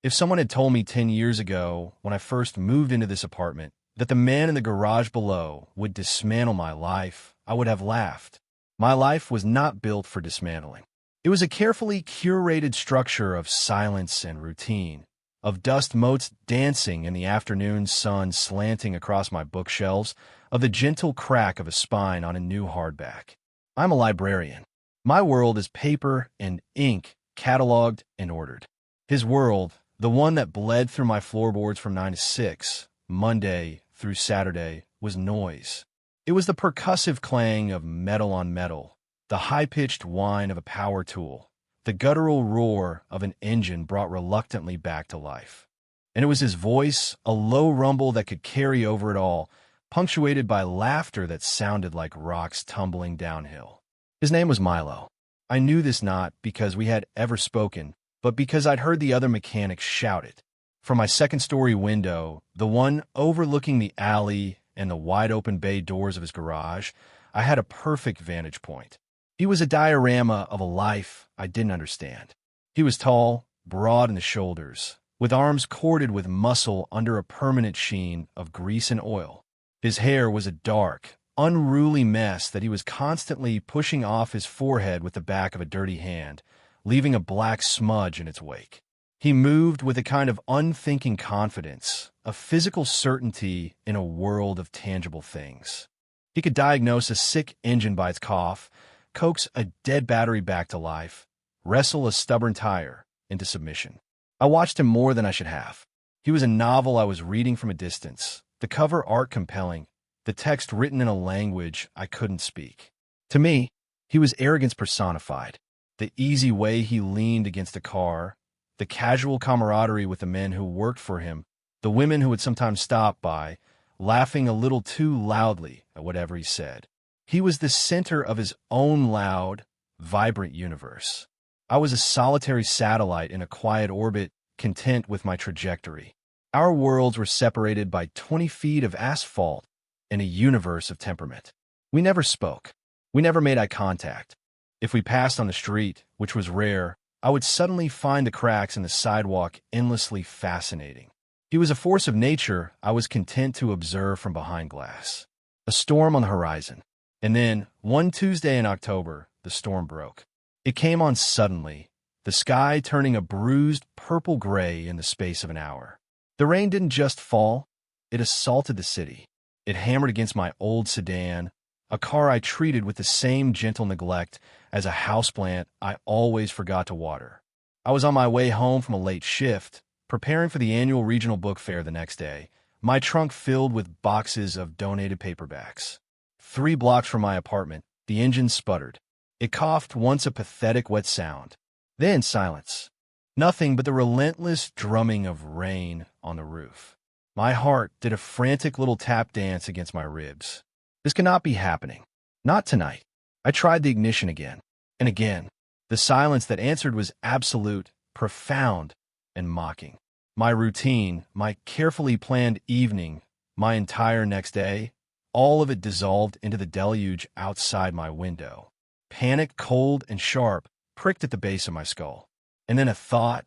If someone had told me 10 years ago, when I first moved into this apartment, that the man in the garage below would dismantle my life, I would have laughed. My life was not built for dismantling. It was a carefully curated structure of silence and routine, of dust motes dancing in the afternoon sun slanting across my bookshelves, of the gentle crack of a spine on a new hardback. I'm a librarian. My world is paper and ink, cataloged and ordered. His world, the one that bled through my floorboards from 9 to 6, Monday through Saturday, was noise. It was the percussive clang of metal on metal, the high-pitched whine of a power tool, the guttural roar of an engine brought reluctantly back to life. And it was his voice, a low rumble that could carry over it all, punctuated by laughter that sounded like rocks tumbling downhill. His name was Milo. I knew this not because we had ever spoken, but because I'd heard the other mechanics shout it. From my second-story window, the one overlooking the alley and the wide-open bay doors of his garage, I had a perfect vantage point. He was a diorama of a life I didn't understand. He was tall, broad in the shoulders, with arms corded with muscle under a permanent sheen of grease and oil. His hair was a dark, unruly mess that he was constantly pushing off his forehead with the back of a dirty hand, leaving a black smudge in its wake. He moved with a kind of unthinking confidence, a physical certainty in a world of tangible things. He could diagnose a sick engine by its cough, coax a dead battery back to life, wrestle a stubborn tire into submission. I watched him more than I should have. He was a novel I was reading from a distance, the cover art compelling, the text written in a language I couldn't speak. To me, he was arrogance personified. The easy way he leaned against a car, the casual camaraderie with the men who worked for him, the women who would sometimes stop by, laughing a little too loudly at whatever he said. He was the center of his own loud, vibrant universe. I was a solitary satellite in a quiet orbit, content with my trajectory. Our worlds were separated by 20 feet of asphalt in a universe of temperament. We never spoke. We never made eye contact. If we passed on the street, which was rare, I would suddenly find the cracks in the sidewalk endlessly fascinating. He was a force of nature I was content to observe from behind glass. A storm on the horizon. And then, one Tuesday in October, the storm broke. It came on suddenly, the sky turning a bruised purple-gray in the space of an hour. The rain didn't just fall, it assaulted the city. It hammered against my old sedan, a car I treated with the same gentle neglect as a houseplant I always forgot to water. I was on my way home from a late shift, preparing for the annual regional book fair the next day, my trunk filled with boxes of donated paperbacks. 3 blocks from my apartment, the engine sputtered. It coughed once a pathetic wet sound. Then silence. Nothing but the relentless drumming of rain on the roof. My heart did a frantic little tap dance against my ribs. This cannot be happening. Not tonight. I tried the ignition again and again. The silence that answered was absolute, profound, and mocking. My routine, my carefully planned evening, my entire next day, all of it dissolved into the deluge outside my window. Panic, cold and sharp, pricked at the base of my skull. And then a thought,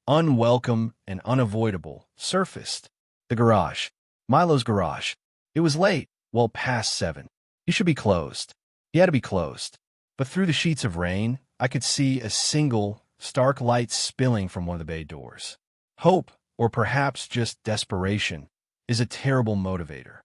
unwelcome and unavoidable, surfaced. The garage. Milo's garage. It was late, well past 7. He should be closed. He had to be closed. But through the sheets of rain, I could see a single, stark light spilling from one of the bay doors. Hope, or perhaps just desperation, is a terrible motivator.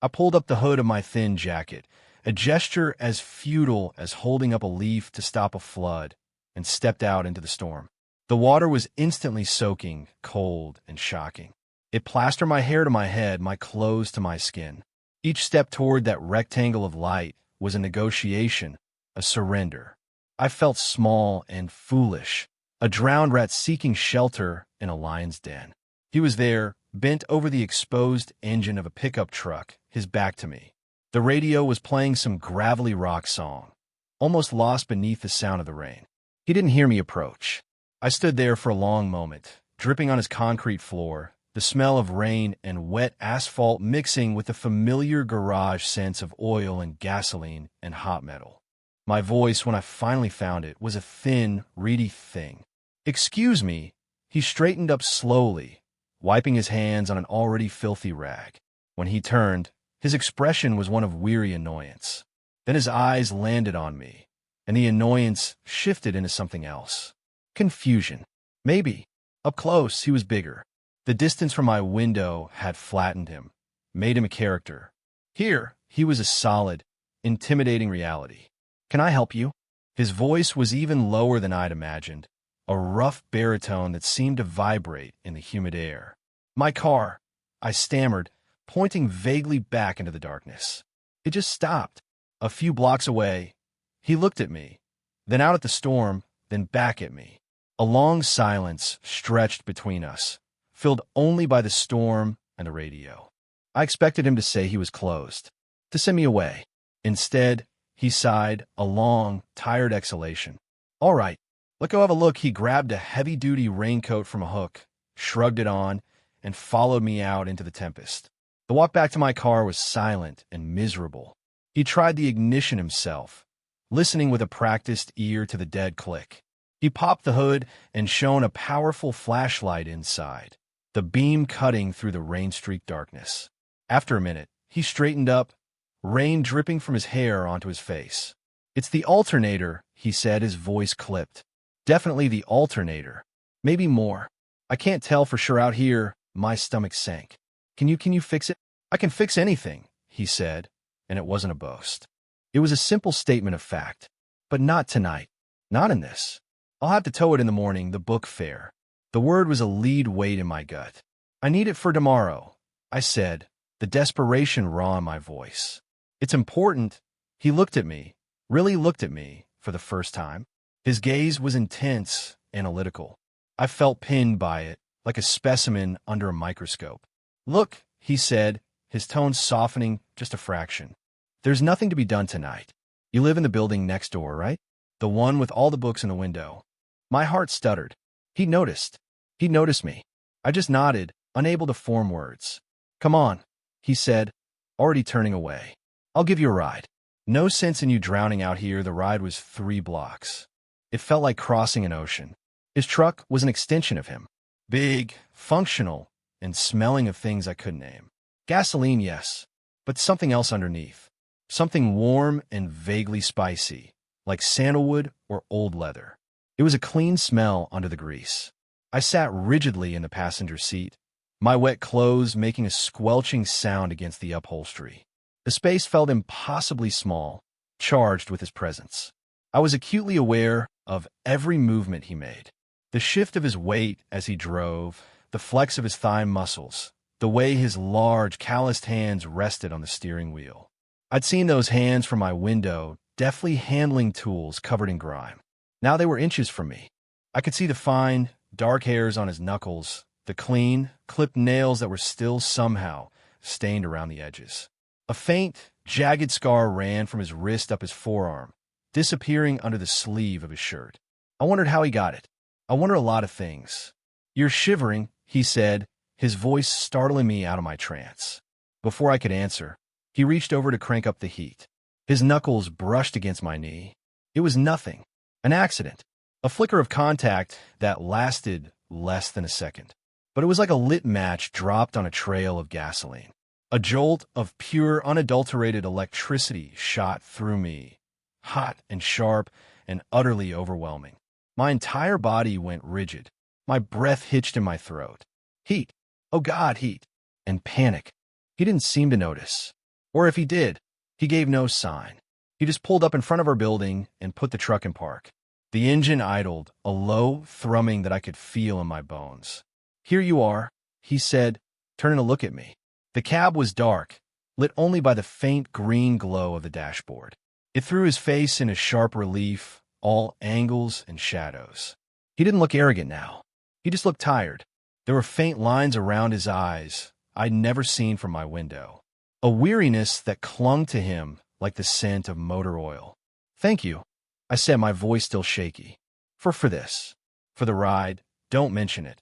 I pulled up the hood of my thin jacket, a gesture as futile as holding up a leaf to stop a flood, and stepped out into the storm. The water was instantly soaking, cold, and shocking. It plastered my hair to my head, my clothes to my skin. Each step toward that rectangle of light was a negotiation, a surrender. I felt small and foolish, a drowned rat seeking shelter in a lion's den. He was there, bent over the exposed engine of a pickup truck, his back to me. The radio was playing some gravelly rock song, almost lost beneath the sound of the rain. He didn't hear me approach. I stood there for a long moment, dripping on his concrete floor, the smell of rain and wet asphalt mixing with the familiar garage sense of oil and gasoline and hot metal. My voice, when I finally found it, was a thin, reedy thing. "Excuse me," He straightened up slowly, wiping his hands on an already filthy rag. When he turned, his expression was one of weary annoyance. Then his eyes landed on me, and the annoyance shifted into something else. Confusion. Maybe. Up close, he was bigger. The distance from my window had flattened him, made him a character. Here, he was a solid, intimidating reality. "Can I help you?" His voice was even lower than I'd imagined, a rough baritone that seemed to vibrate in the humid air. "My car," I stammered, pointing vaguely back into the darkness. It just stopped, a few blocks away. He looked at me, then out at the storm, then back at me. A long silence stretched between us, filled only by the storm and the radio. I expected him to say he was closed, to send me away. Instead, he sighed, a long, tired exhalation. "All right, let go have a look." He grabbed a heavy-duty raincoat from a hook, shrugged it on, and followed me out into the tempest. The walk back to my car was silent and miserable. He tried the ignition himself, listening with a practiced ear to the dead click. He popped the hood and shone a powerful flashlight inside, the beam cutting through the rain-streaked darkness. After a minute, he straightened up, rain dripping from his hair onto his face. "It's the alternator," he said, his voice clipped. "Definitely the alternator. Maybe more. I can't tell for sure out here." My stomach sank. Can you fix it?" "I can fix anything," he said, and it wasn't a boast. It was a simple statement of fact. "But not tonight. Not in this. I'll have to tow it in the morning, the book fair." The word was a lead weight in my gut. "I need it for tomorrow," I said, the desperation raw in my voice. "It's important." He looked at me, really looked at me, for the first time. His gaze was intense, analytical. I felt pinned by it, like a specimen under a microscope. "Look," he said, his tone softening just a fraction. "There's nothing to be done tonight. You live in the building next door, right? The one with all the books in the window." My heart stuttered. He noticed. He noticed me. I just nodded, unable to form words. "Come on," he said, already turning away. "I'll give you a ride." No sense in you drowning out here. The ride was 3 blocks. It felt like crossing an ocean. His truck was an extension of him. Big, functional, and smelling of things I couldn't name. Gasoline, yes, but something else underneath. Something warm and vaguely spicy, like sandalwood or old leather. It was a clean smell under the grease. I sat rigidly in the passenger seat, my wet clothes making a squelching sound against the upholstery. The space felt impossibly small, charged with his presence. I was acutely aware of every movement he made. The shift of his weight as he drove, the flex of his thigh muscles, the way his large, calloused hands rested on the steering wheel. I'd seen those hands from my window, deftly handling tools covered in grime. Now they were inches from me. I could see the fine, dark hairs on his knuckles, the clean, clipped nails that were still somehow stained around the edges. A faint, jagged scar ran from his wrist up his forearm, disappearing under the sleeve of his shirt. I wondered how he got it. I wonder a lot of things. "You're shivering," he said, his voice startling me out of my trance. Before I could answer, he reached over to crank up the heat. His knuckles brushed against my knee. It was nothing. An accident. A flicker of contact that lasted less than a second. But it was like a lit match dropped on a trail of gasoline. A jolt of pure, unadulterated electricity shot through me, hot and sharp and utterly overwhelming. My entire body went rigid. My breath hitched in my throat. Heat. Oh God, heat. And panic. He didn't seem to notice. Or if he did, he gave no sign. He just pulled up in front of our building and put the truck in park. The engine idled, a low thrumming that I could feel in my bones. "Here you are," he said, turning to look at me. The cab was dark, lit only by the faint green glow of the dashboard. It threw his face into sharp relief, all angles and shadows. He didn't look arrogant now. He just looked tired. There were faint lines around his eyes I'd never seen from my window. A weariness that clung to him like the scent of motor oil. "Thank you," I said, my voice still shaky. For this. For the ride. Don't mention it."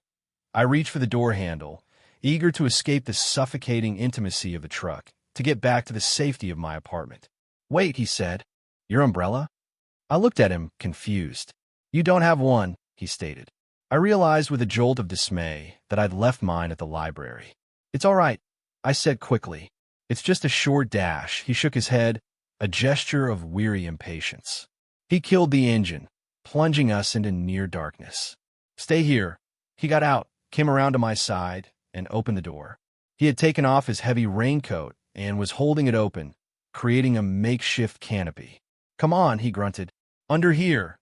I reached for the door handle, eager to escape the suffocating intimacy of the truck, to get back to the safety of my apartment. "Wait," he said. "Your umbrella?" I looked at him, confused. "You don't have one," he stated. I realized with a jolt of dismay that I'd left mine at the library. "It's all right," I said quickly. "It's just a short dash." He shook his head, a gesture of weary impatience. He killed the engine, plunging us into near darkness. "Stay here." He got out, came around to my side, and opened the door. He had taken off his heavy raincoat and was holding it open, creating a makeshift canopy. "Come on," he grunted. "Under here."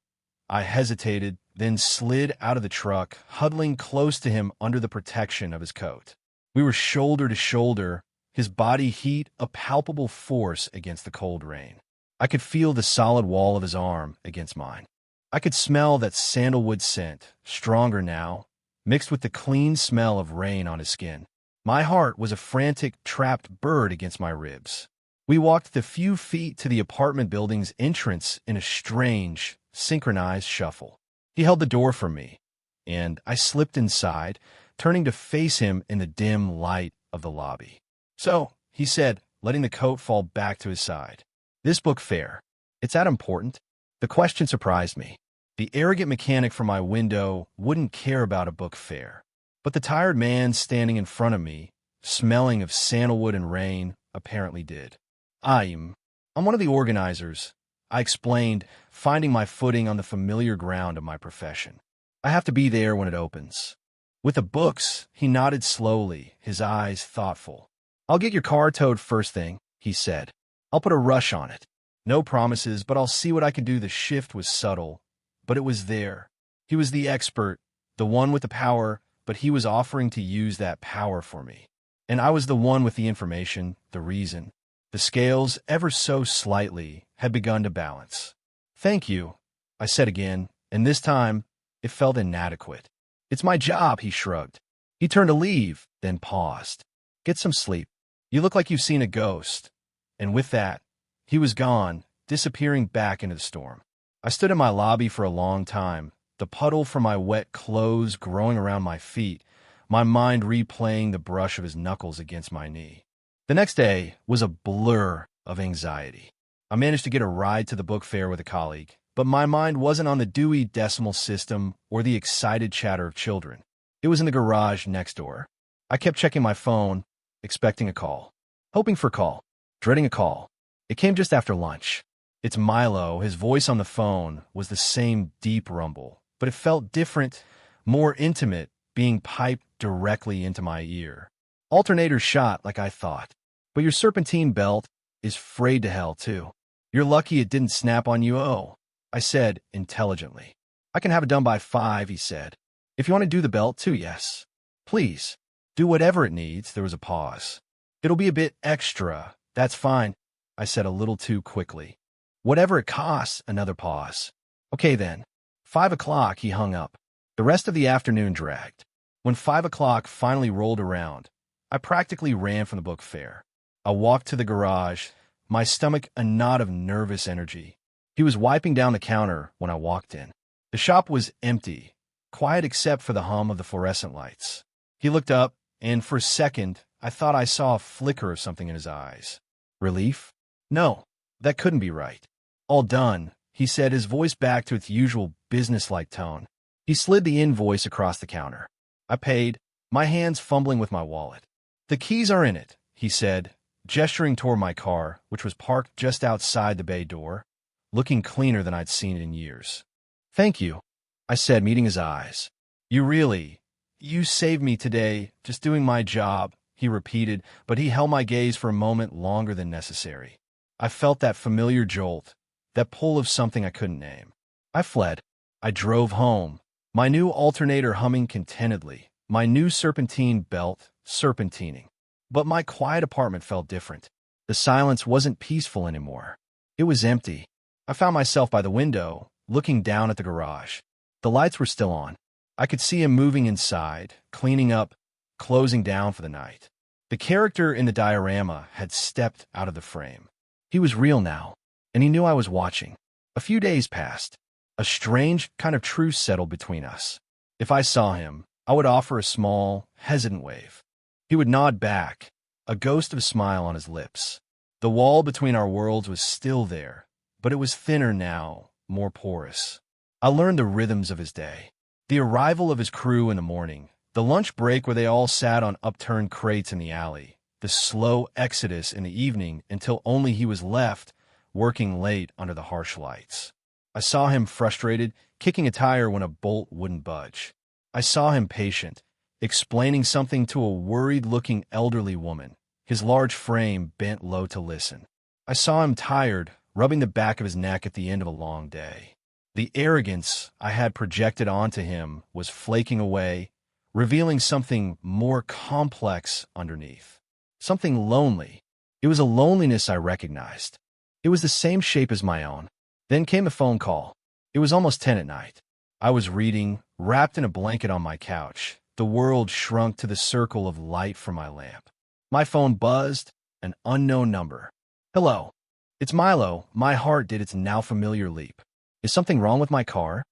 I hesitated, then slid out of the truck, huddling close to him under the protection of his coat. We were shoulder to shoulder, his body heat a palpable force against the cold rain. I could feel the solid wall of his arm against mine. I could smell that sandalwood scent, stronger now, mixed with the clean smell of rain on his skin. My heart was a frantic, trapped bird against my ribs. We walked the few feet to the apartment building's entrance in a strange, synchronized shuffle. He held the door for me, and I slipped inside, turning to face him in the dim light of the lobby. "So," he said, letting the coat fall back to his side, "this book fair, it's that important?" The question surprised me. The arrogant mechanic from my window wouldn't care about a book fair. But the tired man standing in front of me, smelling of sandalwood and rain, apparently did. I'm one of the organizers," I explained, finding my footing on the familiar ground of my profession. "I have to be there when it opens." With the books, he nodded slowly, his eyes thoughtful. "I'll get your car towed first thing," he said. "I'll put a rush on it. No promises, but I'll see what I can do." The shift was subtle, but it was there. He was the expert, the one with the power, but he was offering to use that power for me. And I was the one with the information, the reason. The scales, ever so slightly, had begun to balance. "Thank you," I said again, and this time it felt inadequate. "It's my job," he shrugged. He turned to leave, then paused. "Get some sleep. You look like you've seen a ghost." And with that, he was gone, disappearing back into the storm. I stood in my lobby for a long time, the puddle from my wet clothes growing around my feet, my mind replaying the brush of his knuckles against my knee. The next day was a blur of anxiety. I managed to get a ride to the book fair with a colleague, but my mind wasn't on the Dewey Decimal System or the excited chatter of children. It was in the garage next door. I kept checking my phone, expecting a call, hoping for a call, dreading a call. It came just after lunch. It's Milo. His voice on the phone was the same deep rumble, but it felt different, more intimate, being piped directly into my ear. "Alternator shot like I thought. But your serpentine belt is frayed to hell, too. You're lucky it didn't snap on you." "Oh," I said intelligently. "I can have it done by 5, he said. "If you want to do the belt, too, yes. Please, do whatever it needs." There was a pause. "It'll be a bit extra." "That's fine," I said a little too quickly. "Whatever it costs." Another pause. "Okay, then." 5 o'clock, he hung up. The rest of the afternoon dragged. When 5 o'clock finally rolled around, I practically ran from the book fair. I walked to the garage, my stomach a knot of nervous energy. He was wiping down the counter when I walked in. The shop was empty, quiet except for the hum of the fluorescent lights. He looked up, and for a second, I thought I saw a flicker of something in his eyes. Relief? No, that couldn't be right. "All done," he said, his voice back to its usual businesslike tone. He slid the invoice across the counter. I paid, my hands fumbling with my wallet. "The keys are in it," he said, gesturing toward my car, which was parked just outside the bay door, looking cleaner than I'd seen it in years. "Thank you," I said, meeting his eyes. You saved me today, just doing my job," he repeated, but he held my gaze for a moment longer than necessary. I felt that familiar jolt, that pull of something I couldn't name. I fled. I drove home, my new alternator humming contentedly, my new serpentine belt serpentining. But my quiet apartment felt different. The silence wasn't peaceful anymore. It was empty. I found myself by the window, looking down at the garage. The lights were still on. I could see him moving inside, cleaning up, closing down for the night. The character in the diorama had stepped out of the frame. He was real now, and he knew I was watching. A few days passed. A strange kind of truce settled between us. If I saw him, I would offer a small, hesitant wave. He would nod back, a ghost of a smile on his lips. The wall between our worlds was still there, but it was thinner now, more porous. I learned the rhythms of his day. The arrival of his crew in the morning, the lunch break where they all sat on upturned crates in the alley, the slow exodus in the evening until only he was left, working late under the harsh lights. I saw him frustrated, kicking a tire when a bolt wouldn't budge. I saw him patient, explaining something to a worried-looking elderly woman, his large frame bent low to listen. I saw him tired, rubbing the back of his neck at the end of a long day. The arrogance I had projected onto him was flaking away, revealing something more complex underneath. Something lonely. It was a loneliness I recognized. It was the same shape as my own. Then came a phone call. It was almost 10 at night. I was reading, wrapped in a blanket on my couch. The world shrunk to the circle of light from my lamp. My phone buzzed, an unknown number. Hello. It's Milo. My heart did its now familiar leap. Is something wrong with my car?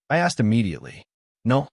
I asked immediately. No.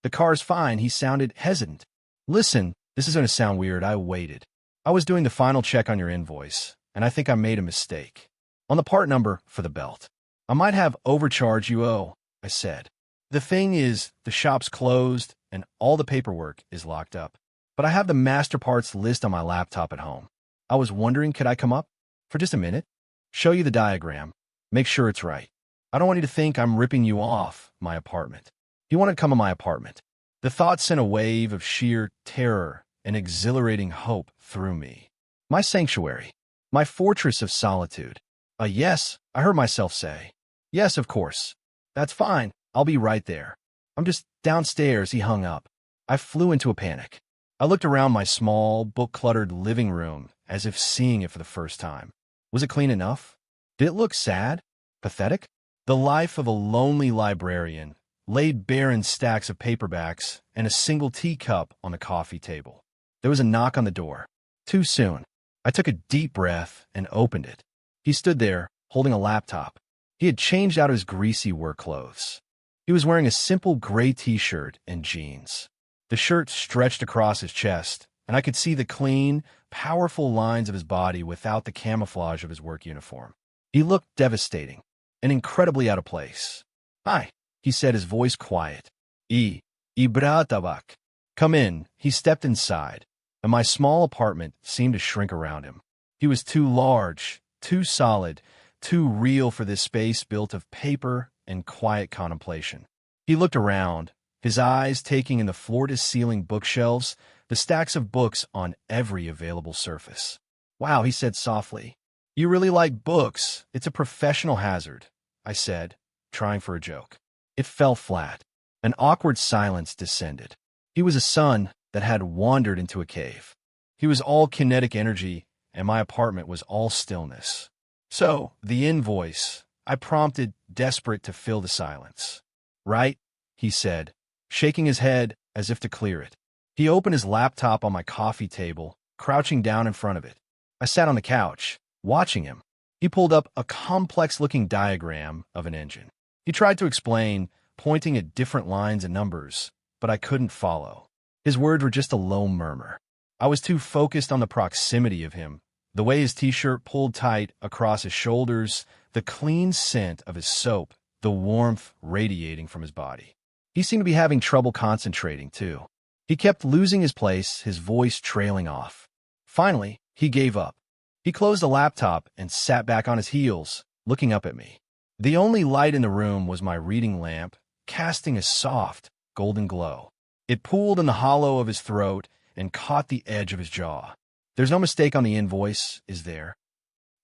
The car's fine. He sounded hesitant. Listen, this is going to sound weird. I waited. I was doing the final check on your invoice, and I think I made a mistake. On the part number for the belt. I might have overcharged you owe, I said. The thing is, the shop's closed, and all the paperwork is locked up. But I have the master parts list on my laptop at home. I was wondering, could I come up for just a minute? Show you the diagram. Make sure it's right. I don't want you to think I'm ripping you off my apartment. You want to come to my apartment. The thought sent a wave of sheer terror and exhilarating hope through me. My sanctuary. My fortress of solitude. Yes, I heard myself say. Yes, of course. That's fine. I'll be right there. I'm just downstairs. He hung up. I flew into a panic. I looked around my small, book-cluttered living room as if seeing it for the first time. Was it clean enough? Did it look sad? Pathetic? The life of a lonely librarian, laid bare in stacks of paperbacks and a single teacup on the coffee table. There was a knock on the door. Too soon. I took a deep breath and opened it. He stood there, holding a laptop. He had changed out his greasy work clothes. He was wearing a simple gray t-shirt and jeans. The shirt stretched across his chest, and I could see the clean, powerful lines of his body without the camouflage of his work uniform. He looked devastating and incredibly out of place. Hi, he said, his voice quiet. Ibratabak. Come in. He stepped inside, and my small apartment seemed to shrink around him. He was too large, too solid, too real for this space built of paper and quiet contemplation. He looked around, his eyes taking in the floor-to-ceiling bookshelves, the stacks of books on every available surface. Wow, he said softly. You really like books. It's a professional hazard, I said, trying for a joke. It fell flat. An awkward silence descended. He was a sun that had wandered into a cave. He was all kinetic energy, and my apartment was all stillness. So, the invoice, I prompted, desperate to fill the silence. Right, he said, shaking his head as if to clear it. He opened his laptop on my coffee table, crouching down in front of it. I sat on the couch, watching him. He pulled up a complex-looking diagram of an engine. He tried to explain, pointing at different lines and numbers, but I couldn't follow. His words were just a low murmur. I was too focused on the proximity of him, the way his t-shirt pulled tight across his shoulders, the clean scent of his soap, the warmth radiating from his body. He seemed to be having trouble concentrating, too. He kept losing his place, his voice trailing off. Finally, he gave up. He closed the laptop and sat back on his heels, looking up at me. The only light in the room was my reading lamp, casting a soft, golden glow. It pooled in the hollow of his throat and caught the edge of his jaw. There's no mistake on the invoice, is there?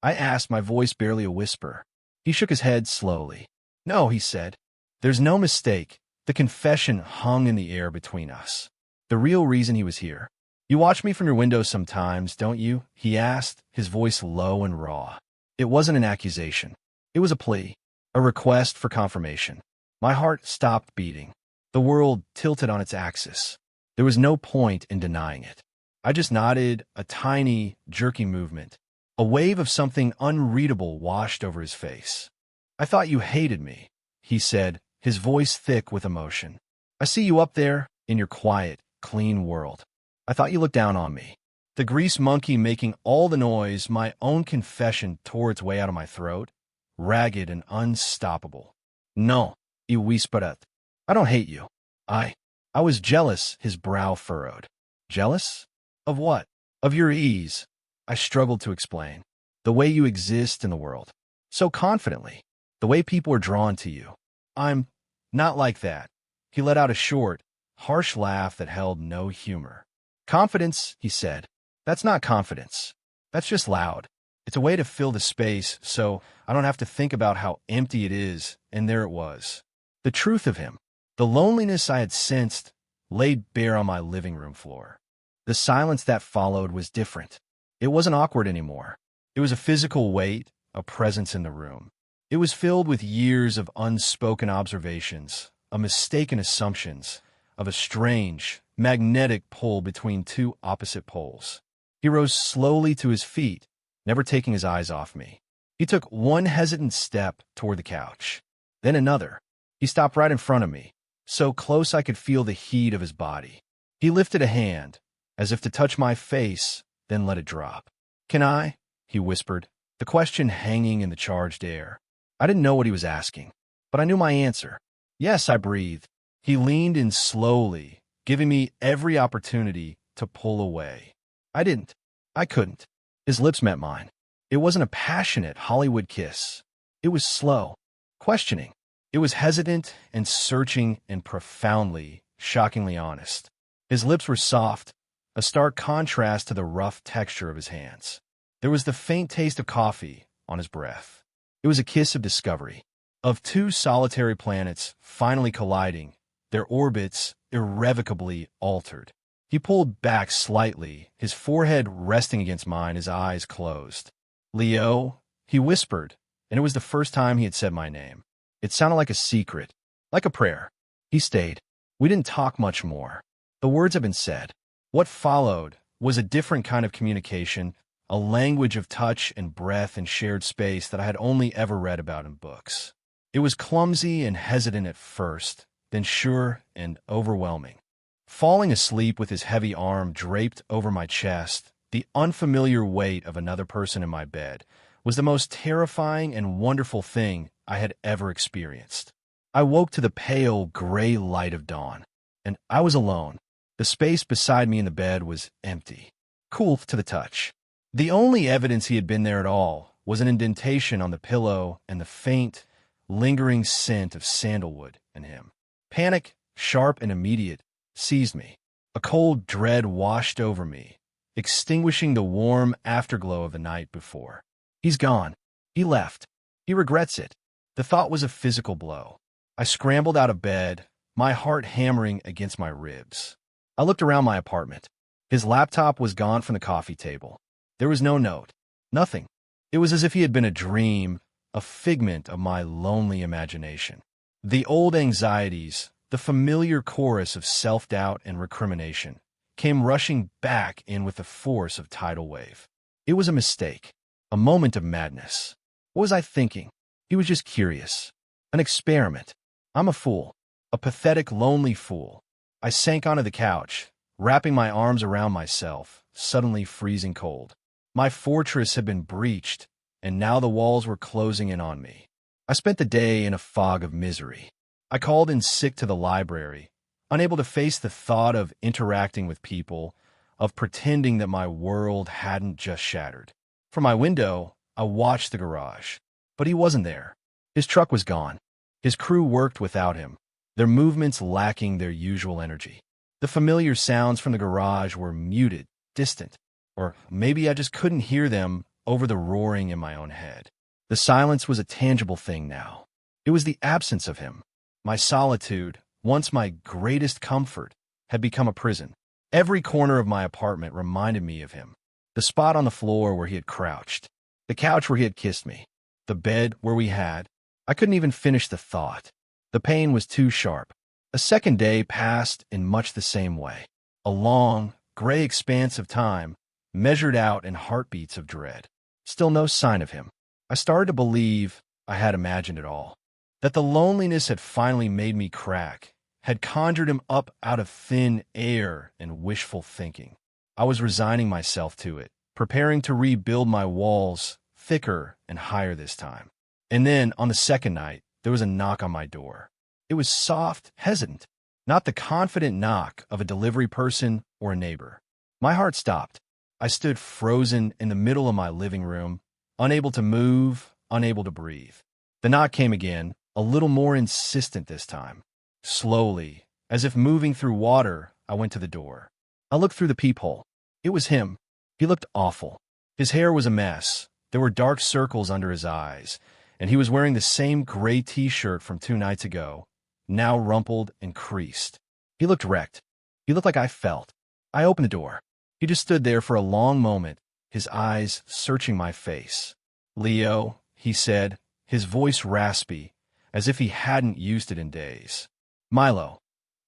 I asked, my voice barely a whisper. He shook his head slowly. No, he said. There's no mistake. The confession hung in the air between us. The real reason he was here. You watch me from your window sometimes, don't you? He asked, his voice low and raw. It wasn't an accusation. It was a plea, a request for confirmation. My heart stopped beating. The world tilted on its axis. There was no point in denying it. I just nodded, a tiny, jerky movement. A wave of something unreadable washed over his face. I thought you hated me, he said, his voice thick with emotion. I see you up there in your quiet, clean world. I thought you looked down on me. The grease monkey making all the noise, my own confession tore its way out of my throat, ragged and unstoppable. No, he whispered. I don't hate you. I, I was jealous, his brow furrowed. Jealous? Of what? Of your ease. I struggled to explain. The way you exist in the world. So confidently. The way people are drawn to you. I'm not like that. He let out a short, harsh laugh that held no humor. Confidence, he said. That's not confidence. That's just loud. It's a way to fill the space so I don't have to think about how empty it is, and there it was. The truth of him, the loneliness I had sensed, laid bare on my living room floor. The silence that followed was different. It wasn't awkward anymore. It was a physical weight, a presence in the room. It was filled with years of unspoken observations, of mistaken assumptions, of a strange, magnetic pull between two opposite poles. He rose slowly to his feet, never taking his eyes off me. He took one hesitant step toward the couch, then another. He stopped right in front of me, so close I could feel the heat of his body. He lifted a hand, as if to touch my face, then let it drop. "Can I?" he whispered, the question hanging in the charged air. I didn't know what he was asking, but I knew my answer. "Yes," I breathed. He leaned in slowly, giving me every opportunity to pull away. I didn't. I couldn't. His lips met mine. It wasn't a passionate Hollywood kiss. It was slow, questioning. It was hesitant and searching and profoundly, shockingly honest. His lips were soft, a stark contrast to the rough texture of his hands. There was the faint taste of coffee on his breath. It was a kiss of discovery, of two solitary planets finally colliding, their orbits irrevocably altered. He pulled back slightly, his forehead resting against mine, his eyes closed. "Leo," he whispered, and it was the first time he had said my name. It sounded like a secret, like a prayer. He stayed. We didn't talk much more. The words had been said. What followed was a different kind of communication, a language of touch and breath and shared space that I had only ever read about in books. It was clumsy and hesitant at first, then sure and overwhelming. Falling asleep with his heavy arm draped over my chest, the unfamiliar weight of another person in my bed, was the most terrifying and wonderful thing I had ever experienced. I woke to the pale, gray light of dawn, and I was alone. The space beside me in the bed was empty, cool to the touch. The only evidence he had been there at all was an indentation on the pillow and the faint, lingering scent of sandalwood in him. Panic, sharp and immediate, seized me. A cold dread washed over me, extinguishing the warm afterglow of the night before. He's gone. He left. He regrets it. The thought was a physical blow. I scrambled out of bed, my heart hammering against my ribs. I looked around my apartment. His laptop was gone from the coffee table. There was no note. Nothing. It was as if he had been a dream, a figment of my lonely imagination. The old anxieties, the familiar chorus of self-doubt and recrimination, came rushing back in with the force of tidal wave. It was a mistake, a moment of madness. What was I thinking? He was just curious. An experiment. I'm a fool. A pathetic, lonely fool. I sank onto the couch, wrapping my arms around myself, suddenly freezing cold. My fortress had been breached, and now the walls were closing in on me. I spent the day in a fog of misery. I called in sick to the library, unable to face the thought of interacting with people, of pretending that my world hadn't just shattered. From my window, I watched the garage, but he wasn't there. His truck was gone. His crew worked without him, their movements lacking their usual energy. The familiar sounds from the garage were muted, distant, or maybe I just couldn't hear them over the roaring in my own head. The silence was a tangible thing now. It was the absence of him. My solitude, once my greatest comfort, had become a prison. Every corner of my apartment reminded me of him. The spot on the floor where he had crouched, the couch where he had kissed me, the bed where we had. I couldn't even finish the thought. The pain was too sharp. A second day passed in much the same way. A long, gray expanse of time, measured out in heartbeats of dread. Still no sign of him. I started to believe I had imagined it all, that the loneliness had finally made me crack, had conjured him up out of thin air and wishful thinking. I was resigning myself to it, preparing to rebuild my walls, thicker and higher this time. And then, on the second night, there was a knock on my door. It was soft, hesitant, not the confident knock of a delivery person or a neighbor. My heart stopped. I stood frozen in the middle of my living room, unable to move, unable to breathe. The knock came again, a little more insistent this time. Slowly, as if moving through water, I went to the door. I looked through the peephole. It was him. He looked awful. His hair was a mess. There were dark circles under his eyes, and he was wearing the same gray t-shirt from 2 nights ago, now rumpled and creased. He looked wrecked. He looked like I felt. I opened the door. He just stood there for a long moment, his eyes searching my face. "Leo," he said, his voice raspy, as if he hadn't used it in days. "Milo,"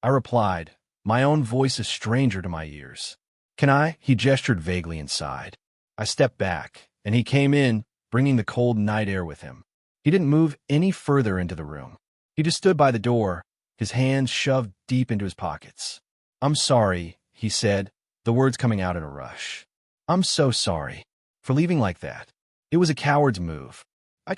I replied, my own voice a stranger to my ears. "Can I?" He gestured vaguely inside. I stepped back, and he came in, bringing the cold night air with him. He didn't move any further into the room. He just stood by the door, his hands shoved deep into his pockets. "I'm sorry," he said, the words coming out in a rush. "I'm so sorry for leaving like that. It was a coward's move. I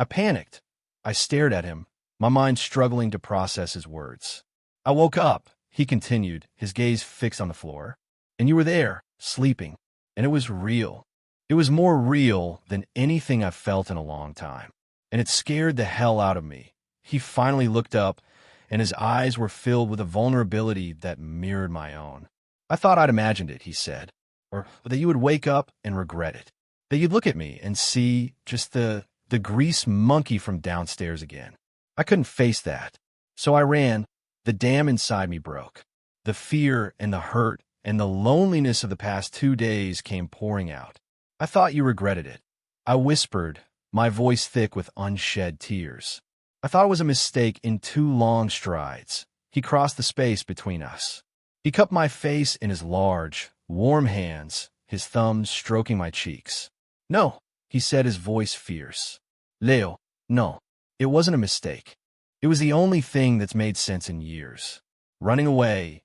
panicked." I stared at him, my mind struggling to process his words. "I woke up," he continued, his gaze fixed on the floor, "and you were there, sleeping, and it was real. It was more real than anything I've felt in a long time, and it scared the hell out of me." He finally looked up, and his eyes were filled with a vulnerability that mirrored my own. "I thought I'd imagined it," he said, "or that you would wake up and regret it, that you'd look at me and see just the grease monkey from downstairs again. I couldn't face that, so I ran. The dam inside me broke. The fear and the hurt and the loneliness of the past 2 days came pouring out. I thought you regretted it," I whispered, my voice thick with unshed tears. "I thought it was a mistake in 2 long strides." He crossed the space between us. He cupped my face in his large, warm hands, his thumbs stroking my cheeks. "No," he said, his voice fierce. "Leo, no, it wasn't a mistake. It was the only thing that's made sense in years. Running away,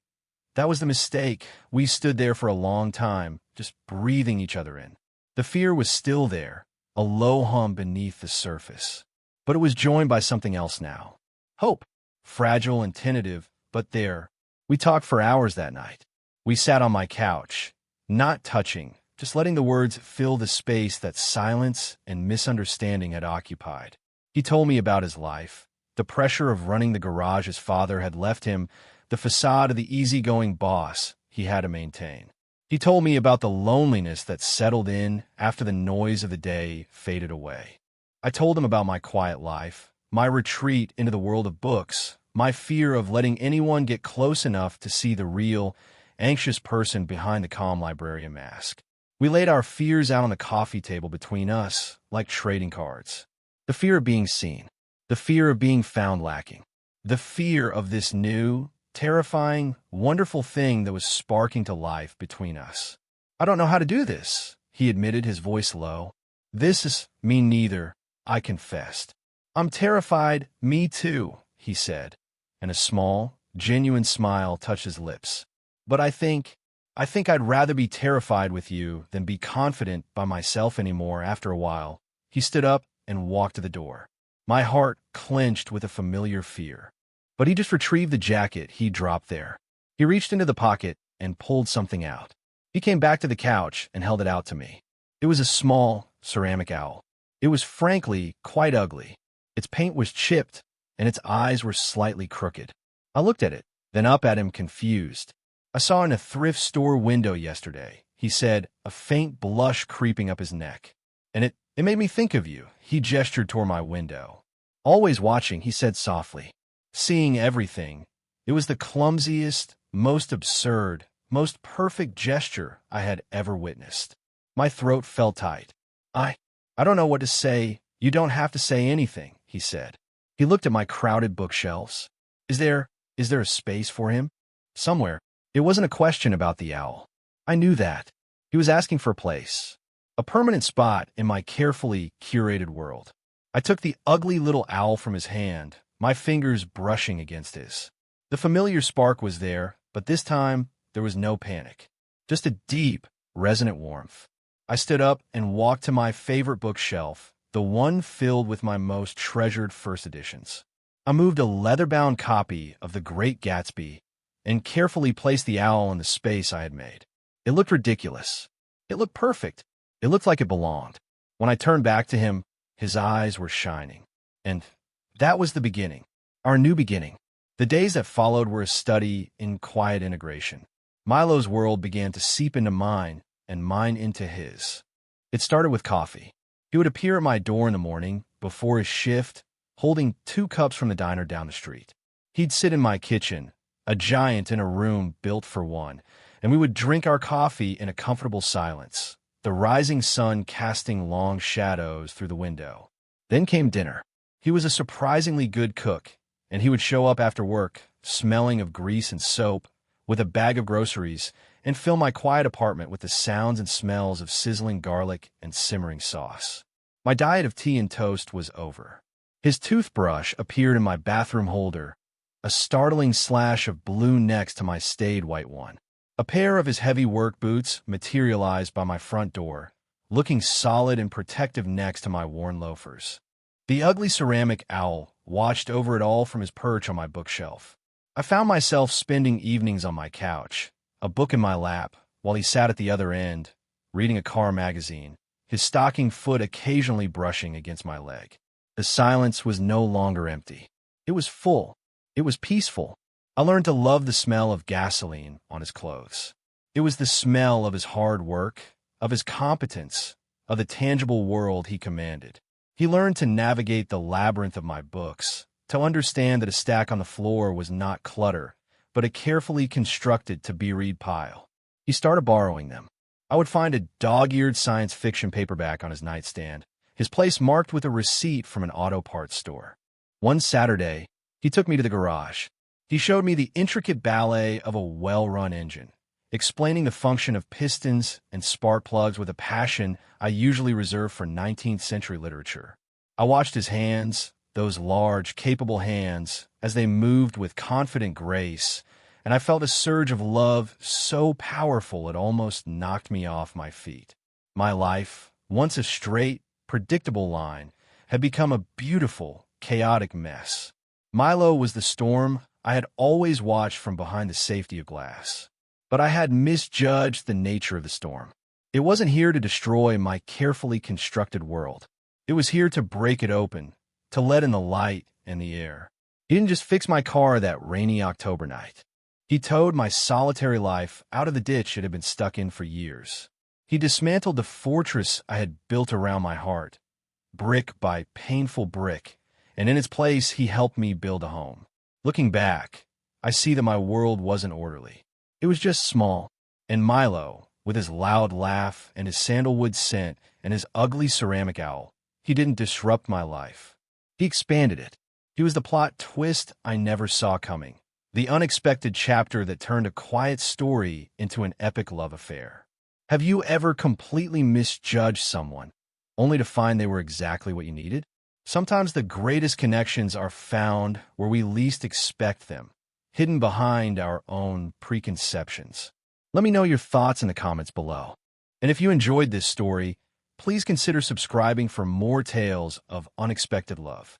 that was the mistake." We stood there for a long time, just breathing each other in. The fear was still there, a low hum beneath the surface. But it was joined by something else now. Hope, fragile and tentative, but there. We talked for hours that night. We sat on my couch, not touching, just letting the words fill the space that silence and misunderstanding had occupied. He told me about his life, the pressure of running the garage his father had left him, the facade of the easygoing boss he had to maintain. He told me about the loneliness that settled in after the noise of the day faded away. I told him about my quiet life, my retreat into the world of books, my fear of letting anyone get close enough to see the real, anxious person behind the calm librarian mask. We laid our fears out on the coffee table between us, like trading cards. The fear of being seen, the fear of being found lacking, the fear of this new, terrifying, wonderful thing that was sparking to life between us. "I don't know how to do this," he admitted, his voice low. "This is me neither," I confessed. "I'm terrified, me too," he said, and a small, genuine smile touched his lips. "But I think I'd rather be terrified with you than be confident by myself anymore after a while." He stood up and walked to the door. My heart clenched with a familiar fear. But he just retrieved the jacket he dropped there. He reached into the pocket and pulled something out. He came back to the couch and held it out to me. It was a small ceramic owl. It was frankly quite ugly. Its paint was chipped, and its eyes were slightly crooked. I looked at it, then up at him confused. "I saw it in a thrift store window yesterday," he said, a faint blush creeping up his neck. "And it made me think of you." He gestured toward my window. "Always watching," he said softly. "Seeing everything." It was the clumsiest, most absurd, most perfect gesture I had ever witnessed. My throat felt tight. I don't know what to say." "You don't have to say anything," he said. He looked at my crowded bookshelves. Is there a space for him? Somewhere. It wasn't a question about the owl. I knew that. He was asking for a place. A permanent spot in my carefully curated world. I took the ugly little owl from his hand, my fingers brushing against his. The familiar spark was there, but this time there was no panic. Just a deep, resonant warmth. I stood up and walked to my favorite bookshelf, the one filled with my most treasured first editions. I moved a leather-bound copy of The Great Gatsby and carefully placed the owl in the space I had made. It looked ridiculous. It looked perfect. It looked like it belonged. When I turned back to him, his eyes were shining. And that was the beginning, our new beginning. The days that followed were a study in quiet integration. Milo's world began to seep into mine and mine into his. It started with coffee. He would appear at my door in the morning, before his shift, holding 2 cups from the diner down the street. He'd sit in my kitchen, a giant in a room built for one, and we would drink our coffee in a comfortable silence, the rising sun casting long shadows through the window. Then came dinner. He was a surprisingly good cook, and he would show up after work, smelling of grease and soap, with a bag of groceries, and fill my quiet apartment with the sounds and smells of sizzling garlic and simmering sauce. My diet of tea and toast was over. His toothbrush appeared in my bathroom holder, a startling slash of blue next to my staid white one. A pair of his heavy work boots materialized by my front door, looking solid and protective next to my worn loafers. The ugly ceramic owl watched over it all from his perch on my bookshelf. I found myself spending evenings on my couch, a book in my lap, while he sat at the other end, reading a car magazine, his stocking foot occasionally brushing against my leg. The silence was no longer empty. It was full. It was peaceful. I learned to love the smell of gasoline on his clothes. It was the smell of his hard work, of his competence, of the tangible world he commanded. He learned to navigate the labyrinth of my books, to understand that a stack on the floor was not clutter, but a carefully constructed to-be-read pile. He started borrowing them. I would find a dog-eared science fiction paperback on his nightstand, his place marked with a receipt from an auto parts store. One Saturday, he took me to the garage. He showed me the intricate ballet of a well-run engine, explaining the function of pistons and spark plugs with a passion I usually reserve for 19th century literature. I watched his hands, those large, capable hands, as they moved with confident grace, and I felt a surge of love so powerful it almost knocked me off my feet. My life, once a straight, predictable line, had become a beautiful, chaotic mess. Milo was the storm I had always watched from behind the safety of glass. But I had misjudged the nature of the storm. It wasn't here to destroy my carefully constructed world. It was here to break it open, to let in the light and the air. He didn't just fix my car that rainy October night. He towed my solitary life out of the ditch it had been stuck in for years. He dismantled the fortress I had built around my heart, brick by painful brick, and in its place he helped me build a home. Looking back, I see that my world wasn't orderly. It was just small, and Milo, with his loud laugh and his sandalwood scent and his ugly ceramic owl, he didn't disrupt my life. He expanded it. He was the plot twist I never saw coming, the unexpected chapter that turned a quiet story into an epic love affair. Have you ever completely misjudged someone, only to find they were exactly what you needed? Sometimes the greatest connections are found where we least expect them, hidden behind our own preconceptions. Let me know your thoughts in the comments below. And if you enjoyed this story, please consider subscribing for more tales of unexpected love.